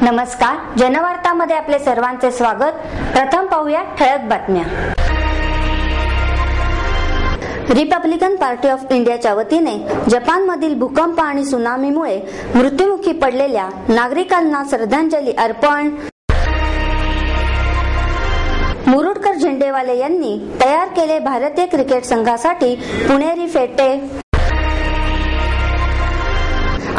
नमस्कार, जनवार्तामध्ये आपले सर्वांचे स्वागत. प्रथम पाहूया ठळक बातम्या. रिपब्लिकन पार्टी ऑफ इंडियाच्या वतीने जपानमधील भूकंप आणि त्सुनामीमुळे मृत्युमुखी पडलेल्या नागरिकांना श्रद्धांजली अर्पण. मुरुडकर झेंडेवाले यांनी तयार केले भारतीय क्रिकेट संघासाठी पुणेरी फेटे.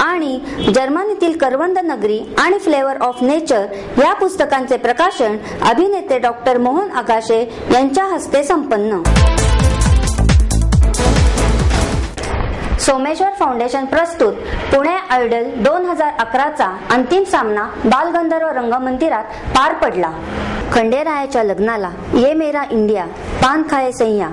आणि जर्मनीतील करवंद नगरी आणि फ्लेवर ऑफ नेचर या पुस्तकांचे प्रकाशन अभिनेते डॉक्टर मोहन आगाशे यांच्या हस्ते संपन्न. सोमेश्वर फाउंडेशन प्रस्तुत पुणे आयडल 2011चा अंतिम सामना बालगंधर्व रंगमंदिरात पार पडला. खंडेरायाच्या लग्नाला ये मेरा इंडिया, पान खाए सैया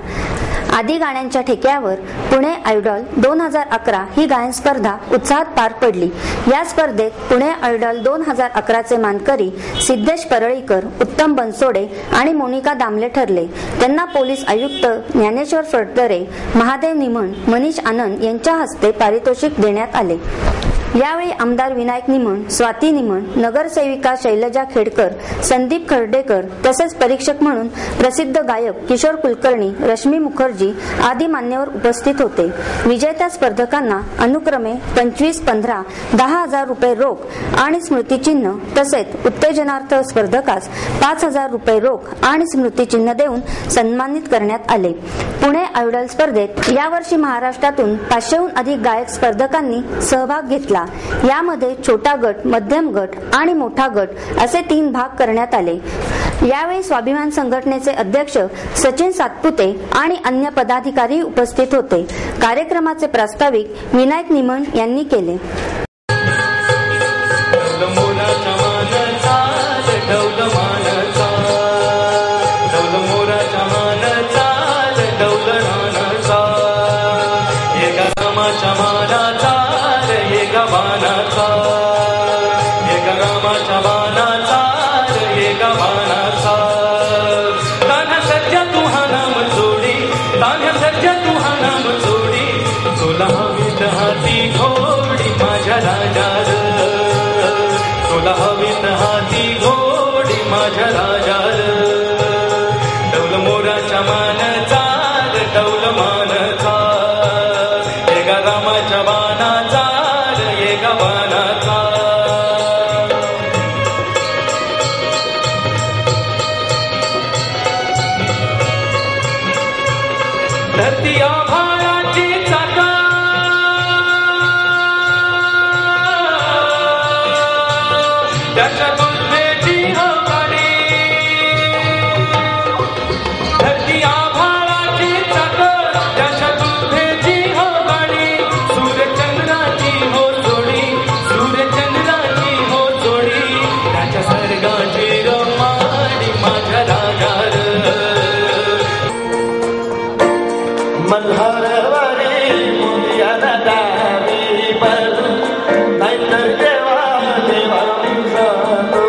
आदी गाण्यांच्या ठेक्यावर पुणे आयडॉल 2011 ही गायन स्पर्धा उत्साहात पार पडली. या स्पर्धेत पुणे आयडॉल 2011चे मानकरी सिद्धेश परळीकर, उत्तम बनसोडे आणि मोनिका दामले ठरले. त्यांना पोलीस आयुक्त ज्ञानेश्वर फडतरे, महादेव निमण, मनीष आनंद यांच्या हस्ते पारितोषिक देण्यात आले. यावेळी आमदार विनायक निमण, स्वाती निमण, नगरसेविका शैलजा खेडकर, संदीप खर्डेकर तसेच परीक्षक म्हणून प्रसिद्ध गायक किशोर कुलकर्णी, रश्मी मुखर्जी आदी मान्यवर उपस्थित होते. विजेत्या स्पर्धकांना अनुक्रमे 25, 15, 10,000 रुपये रोख आणि स्मृतिचिन्ह तसेच उत्तेजनार्थ स्पर्धकास 5,000 रुपये रोख आणि स्मृतिचिन्ह देऊन सन्मानित करण्यात आले. पुणे आयडॉल स्पर्धेत यावर्षी महाराष्ट्रातून 500हून अधिक गायक स्पर्धकांनी सहभाग घेतला. यामध्ये छोटा गट, मध्यम गट आणि मोठा गट असे 3 भाग करण्यात आले. यावेळी स्वाभिमान संघटनेचे अध्यक्ष सचिन सातपुते आणि अन्य पदाधिकारी उपस्थित होते. कार्यक्रमाचे प्रास्ताविक विनायक निमण यांनी केले. देवा देवा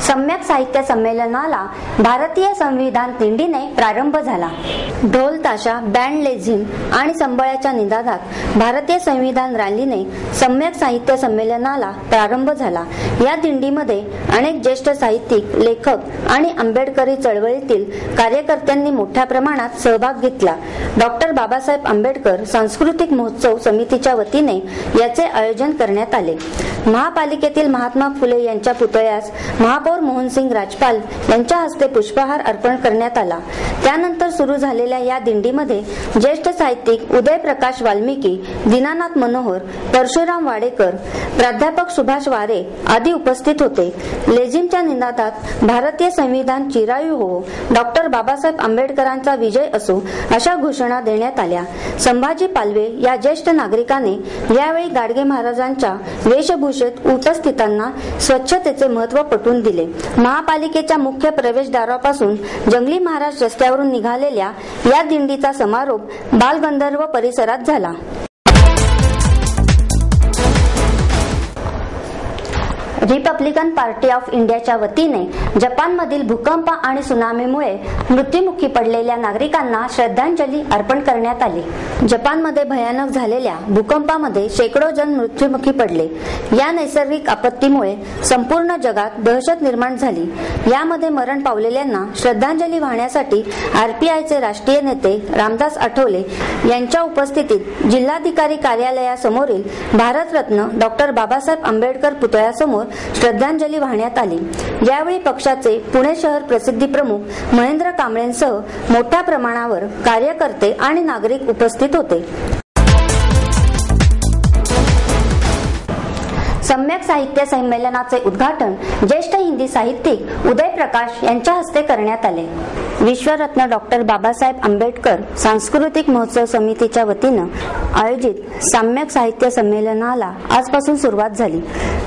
सम्यक साहित्य संमेलनाला भारतीय संविधान दिंडीने प्रारंभ झाला. ढोल ताशा, बँड, लेझिम आणि संबळाच्या निनादात भारतीय संविधान रॅलीने सम्यक साहित्य संमेलनाला प्रारंभ झाला. या दिंडीमध्ये अनेक ज्येष्ठ साहित्यिक, लेखक आणि आंबेडकरी चळवळीतील कार्यकर्त्यांनी मोठ्या प्रमाणात सहभाग घेतला. डॉक्टर बाबासाहेब आंबेडकर सांस्कृतिक महोत्सव समितीच्या वतीने याचे आयोजन करण्यात आले. महापालिकेतील महात्मा फुले यांच्या पुतळ्यास महापौर मोहनसिंग राजपाल यांच्या हस्ते पुष्पहार अर्पण करण्यात आला. त्यानंतर सुरू झालेल्या या दिंडीमध्ये ज्येष्ठ साहित्यिक उदय प्रकाश वाल्मिकी, दीनानाथ मनोहर, परशुराम वाडेकर, प्राध्यापक सुभाष वारे आदी उपस्थित होते. लेझिमच्या निनादात भारतीय संविधान चिरायू हो, डॉक्टर बाबासाहेब आंबेडकरांचा विजय असो अशा घोषणा देण्यात आल्या. संभाजी पालवे या ज्येष्ठ नागरिकाने यावेळी गाडगे महाराजांच्या वेशभूषेत उपस्थितांना स्वच्छतेचे महत्त्व पटवून दिले. महापालिकेच्या मुख्य प्रवेशद्वारापासून जंगली महाराज रस्त्यावरून निघालेल्या या दिंडीचा समारोप बालगंधर्व परिसरात झाला. रिपब्लिकन पार्टी ऑफ इंडियाच्या वतीने जपानमधील भूकंप आणि सुनामीमुळे मृत्युमुखी पडलेल्या नागरिकांना श्रद्धांजली अर्पण करण्यात आली. जपानमध्ये भयानक झालेल्या भूकंपामध्ये शेकडो जण मृत्युमुखी पडले. या नैसर्गिक आपत्तीमुळे संपूर्ण जगात दहशत निर्माण झाली. यामध्ये मरण पावलेल्यांना श्रद्धांजली वाहण्यासाठी आरपीआयचे राष्ट्रीय नेते रामदास आठवले यांच्या उपस्थितीत जिल्हाधिकारी कार्यालयासमोरील भारतरत्न डॉक्टर बाबासाहेब आंबेडकर पुतळ्यासमोर श्रद्धांजली वाहण्यात आली. यावेळी पक्षाचे पुणे शहर प्रसिद्धी प्रमुख महेंद्र कांबळेंसह मोठ्या प्रमाणावर कार्यकर्ते आणि नागरिक उपस्थित होते. सम्यक साहित्य संमेलनाचे उद्घाटन ज्येष्ठ हिंदी साहित्यिक उदय प्रकाश यांच्या हस्ते करण्यात आले. विश्वरत्न डॉक्टर बाबासाहेब आंबेडकर सांस्कृतिक महोत्सव समितीच्या वतीनं आयोजित सम्यक साहित्य संमेलनाला आजपासून सुरुवात झाली.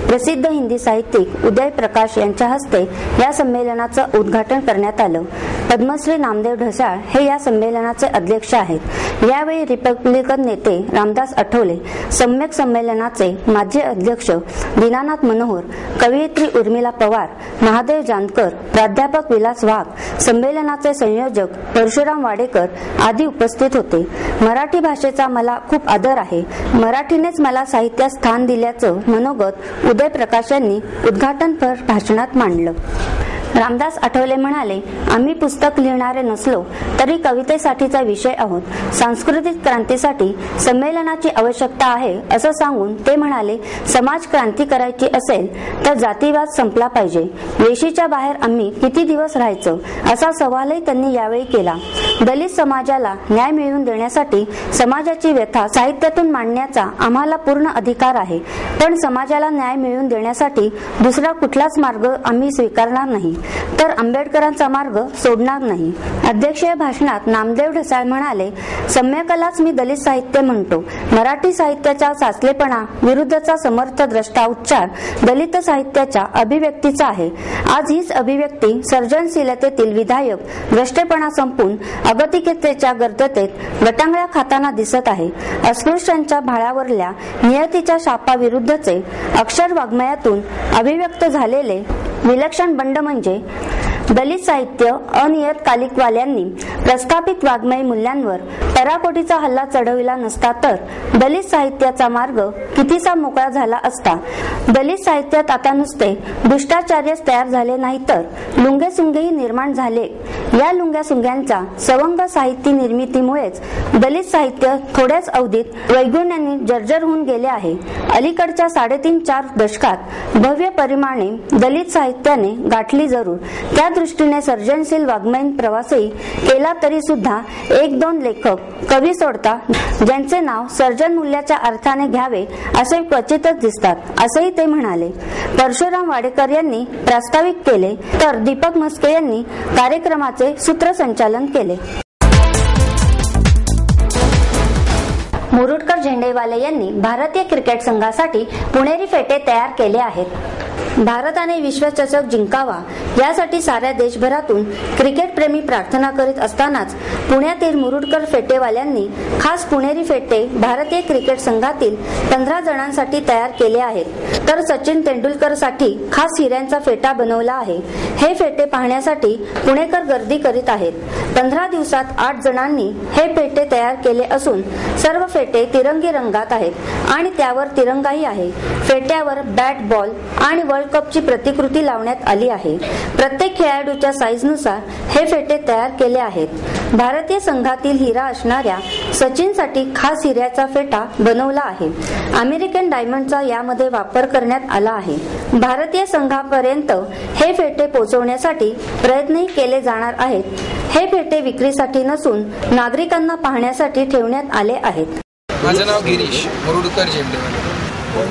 प्रसिद्ध हिंदी साहित्यिक उदय प्रकाश यांच्या हस्ते या संमेलनाचं उद्घाटन करण्यात आलं. पद्मश्री नामदेव ढसाळ हे या संमेलनाचे अध्यक्ष आहेत. यावेळी रिपब्लिकन नेते रामदास आठवले, सम्यक संमेलनाचे माजी अध्यक्ष दीनानाथ मनोहर, कवयित्री उर्मिला पवार, महादेव जानकर, प्राध्यापक विलास वाघ, संमेलनाचे संयोजक परशुराम वाडेकर आदी उपस्थित होते. मराठी भाषेचा मला खूप आदर आहे. मराठीनेच मला साहित्यात स्थान दिल्याचं मनोगत उदय प्रकाश यांनी उद्घाटनपर भाषणात मांडलं. रामदास आठवले म्हणाले, आम्ही पुस्तक लिहिणारे नसलो तरी कवितेसाठीचा विषय आहोत. सांस्कृतिक क्रांतीसाठी संमेलनाची आवश्यकता आहे असं सांगून ते म्हणाले, समाज क्रांती करायची असेल तर जातीवाद संपला पाहिजे. वेशीच्या बाहेर आम्ही किती दिवस राहायचं असा सवालही त्यांनी यावेळी केला. दलित समाजाला न्याय मिळवून देण्यासाठी समाजाची व्यथा साहित्यातून मांडण्याचा आम्हाला पूर्ण अधिकार आहे. पण समाजाला न्याय मिळवून देण्यासाठी दुसरा कुठलाच मार्ग आम्ही स्वीकारणार नाही, तर आंबेडकरांचा मार्ग सोडणार नाही. अध्यक्षीय भाषणात नामदेव ढसाळ म्हणाले, सम्यकलाच मी दलित साहित्य म्हणतो. मराठी साहित्याच्या साचलेपणा विरुद्धचा समर्थ द्रष्टा उच्चार दलित साहित्याच्या अभिव्यक्तीचा आहे. आज हीच अभिव्यक्ती सर्जनशीलतेतील विधायक द्रष्टेपणा संपून अगतिकतेच्या गर्दतेत गटांगळ्या खाताना दिसत आहे. अस्पृश्यांच्या भाळ्यावरल्या नियतीच्या शापाविरुद्धचे अक्षर वाङ्मयातून अभिव्यक्त झालेले विलक्षण बंड म्हणजे दलित साहित्य अनियतकालिकवाल्यांनी प्रस्थापित वाङ्मयी मूल्यांवर पराकोटीचा हल्ला चढविला नसता तर दलित साहित्याचा मार्ग कितीसा मोकळा झाला असता. दलित साहित्यात आता नुसते दुष्टाचार्यच तयार झाले नाही तर लुंगेसुंगेही निर्माण झाले. या लुंग्यासुंग्यांच्या सवंग साहित्य निर्मितीमुळेच दलित साहित्य थोड्याच अवधीत वैगुण्याने जर्जर होऊन गेले आहे. अलीकडच्या 3.5-4 दशकात भव्य परिमाणे दलित साहित्याने गाठली जरूर. त्या दृष्टीने सर्जनशील वाङ्मयीन प्रवासही केला तरी सुद्धा 1-2 लेखक कवी सोडता ज्यांचे नाव सर्जन मूल्याच्या अर्थाने घ्यावे असे क्वचितच दिसतात, असेही ते म्हणाले. परशुराम वाडेकर यांनी प्रास्ताविक केले तर दीपक म्हस्के यांनी कार्यक्रमाचे सूत्रसंचालन केले. मुरुडकर झेंडेवाले यांनी भारतीय क्रिकेट संघासाठी पुणेरी फेटे तयार केले आहेत. भारताने विश्वचषक जिंकावा यासाठी साऱ्या देशभरातून क्रिकेटप्रेमी प्रार्थना करीत असतानाच पुण्यातील मुरुडकर फेटेवाल्यांनी खास पुणेरी फेटे भारतीय क्रिकेट संघातील 15 जणांसाठी तयार केले आहेत. तर सचिन तेंडुलकरसाठी खास हिऱ्यांचा फेटा बनवला आहे. हे फेटे पाहण्यासाठी पुणेकर गर्दी करीत आहेत. 15 दिवसात 8 जणांनी हे फेटे तयार केले असून सर्व फेटे तिरंगी रंगात आहेत आणि त्यावर तिरंगाही आहे. फेट्यावर बॅट, बॉल आणि वर्ल्ड कपची प्रतिकृती लावण्यात आली आहे. प्रत्येक खेळाडूच्या साईजनुसार हे फेटे तयार केले आहेत. भारतीय संघातील हिरा असणाऱ्या सचिनसाठी खास हिऱ्याचा फेटा बनवला आहे. अमेरिकन डायमंडचा यामध्ये वापर करण्यात आला आहे. भारतीय संघापर्यंत हे फेटे पोहोचवण्यासाठी प्रयत्नही केले जाणार आहेत. हे फेटे विक्रीसाठी नसून नागरिकांना पाहण्यासाठी ठेवण्यात आले आहेत. माझं नाव गिरीश, मुरुडकर झेंडेवाले.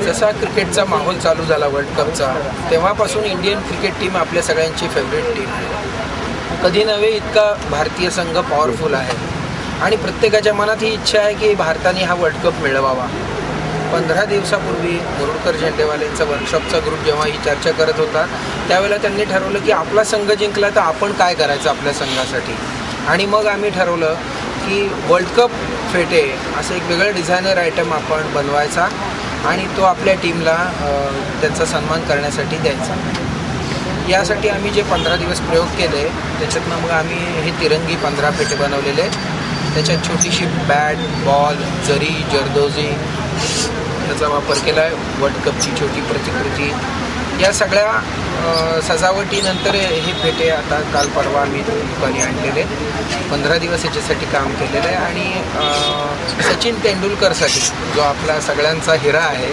जसा क्रिकेटचा माहोल चालू झाला वर्ल्ड कपचा, तेव्हापासून इंडियन क्रिकेट टीम आपल्या सगळ्यांची फेवरेट टीम आहे. कधी नव्हे इतका भारतीय संघ पॉवरफुल आहे आणि प्रत्येकाच्या मनात ही इच्छा आहे की भारताने हा वर्ल्ड कप मिळवावा. 15 दिवसापूर्वी मुरुडकर झेंडेवालेंचा वर्कशॉपचा ग्रुप जेव्हा ही चर्चा करत होता, त्यावेळेला त्यांनी ठरवलं की आपला संघ जिंकला तर आपण काय करायचं आपल्या संघासाठी. आणि मग आम्ही ठरवलं की वर्ल्ड कप फेटे असं एक वेगळं डिझायनर आयटम आपण बनवायचा आणि तो आपल्या टीमला त्यांचा सन्मान करण्यासाठी द्यायचा. यासाठी आम्ही जे 15 दिवस प्रयोग केले त्याच्यातनं मग आम्ही हे तिरंगी 15 फेटे बनवलेले. त्याच्यात छोटीशी बॅट, बॉल, जरी, जरदोजी याचा वापर केला आहे. वर्ल्ड कपची छोटी प्रतिकृती, या सगळ्या सजावटीनंतर हे फेटे आता काल परवा आम्ही दुपारी आणलेले. 15 दिवस याच्यासाठी काम केलेलं आहे. आणि सचिन तेंडुलकरसाठी जो आपला सगळ्यांचा हिरा आहे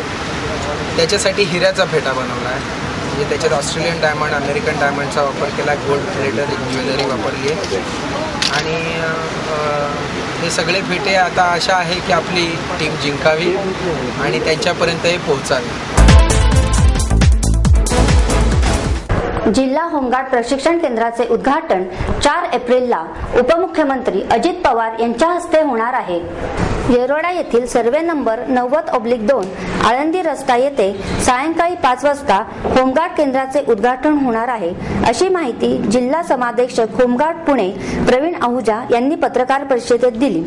त्याच्यासाठी हिऱ्याचा फेटा बनवला आहे. म्हणजे त्याच्यात ऑस्ट्रेलियन डायमंड, अमेरिकन डायमंडचा वापर केला, गोल्ड प्लेटेड ज्वेलरी वापरली आहे. आणि हे सगळे फेटे आता आशा आहे की आपली टीम जिंकावी आणि त्यांच्यापर्यंत हे पोहोचावे. जिल्हा होमगार्ड प्रशिक्षण केंद्राचे उद्घाटन 4 एप्रिलला उपमुख्यमंत्री अजित पवार यांच्या हस्ते होणार आहे. येरोडा येथील सर्वे नंबर 90/2 आळंदी रस्ता येथे सायंकाळी 5 वाजता होमगार्ड केंद्राचे उद्घाटन होणार आहे, अशी माहिती जिल्हा समादेशक होमगार्ड पुणे प्रवीण आहुजा यांनी पत्रकार परिषदेत दिली.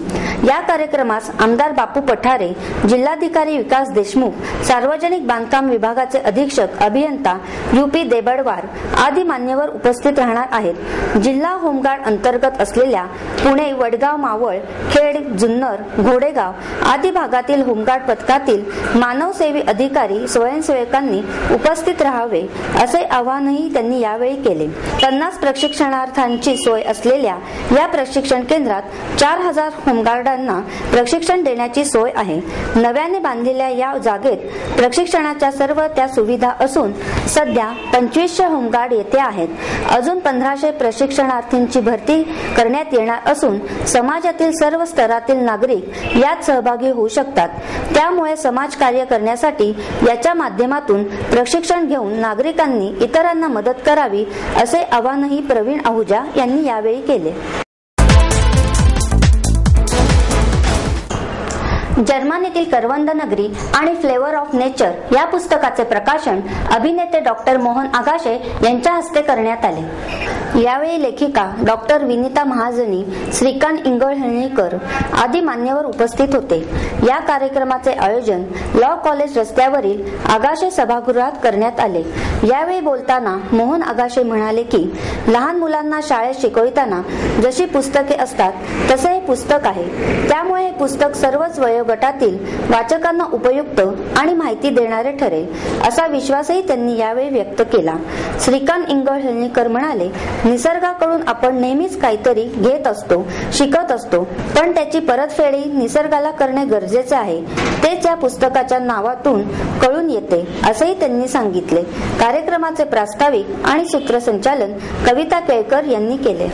या कार्यक्रमास आमदार बापू पठारे, जिल्हाधिकारी विकास देशमुख, सार्वजनिक बांधकाम विभागाचे अधीक्षक अभियंता UP देबडवार आदी मान्यवर उपस्थित राहणार आहेत. जिल्हा होमगार्ड अंतर्गत असलेल्या पुणे, वडगाव, मावळ, खेड, जुन्नर, घोडेगाव आदी भागातील होमगार्ड पथकातील मानवसेवी अधिकारी, स्वयंसेवकांनी उपस्थित राहावे असे आवाहनही त्यांनी यावेळी केले. 50 प्रशिक्षणार्थांची सोय असलेल्या या प्रशिक्षण केंद्रात 4000 होमगार्डांना प्रशिक्षण देण्याची सोय आहे. नव्याने बांधलेल्या या जागेत प्रशिक्षणाच्या सर्व त्या सुविधा असून सध्या 2500 होमगार्ड येथे आहेत. अजून 1500 प्रशिक्षणार्थींची भरती करण्यात येणार असून समाजातील सर्व स्तरातील नागरिक यात सहभागी होऊ शकतात. त्यामुळे समाजकार्य करण्यासाठी याच्या माध्यमातून प्रशिक्षण घेऊन नागरिकांनी इतरांना मदत करावी असे आवाहनही प्रवीण आहुजा यांनी यावेळी केले. जर्मनीतील करवंद नगरी आणि फ्लेवर ऑफ नेचर या पुस्तकाचे प्रकाशन अभिनेते डॉक्टर मोहन आगाशे यांच्या हस्ते करण्यात आले. यावेळी लेखिका डॉक्टर विनीता महाजनी, श्रीकांत इंगळहळणीकर आदी मान्यवर उपस्थित होते. या कार्यक्रमाचे आयोजन लॉ कॉलेज रस्त्यावरील आगाशे सभागृहात करण्यात आले. यावेळी बोलताना मोहन आगाशे म्हणाले की लहान मुलांना शाळेत शिकवताना जशी पुस्तके असतात तसे हे पुस्तक आहे. त्यामुळे हे पुस्तक सर्वच वयोगटातील वाचकांना उपयुक्त आणि माहिती देणारे ठरेल असा विश्वासही त्यांनी यावेळी व्यक्त केला. श्रीकांत इंगळहळणीकर म्हणाले, निसर्गाकडून आपण नेहमीच काहीतरी घेत असतो, शिकत असतो, पण त्याची परतफेडी निसर्गाला करणे गरजेचे आहे. तेच या पुस्तकाच्या नावातून कळून येते असंही त्यांनी सांगितले. कार्यक्रमाचे प्रास्ताविक आणि सूत्रसंचालन कविता केळकर यांनी केले.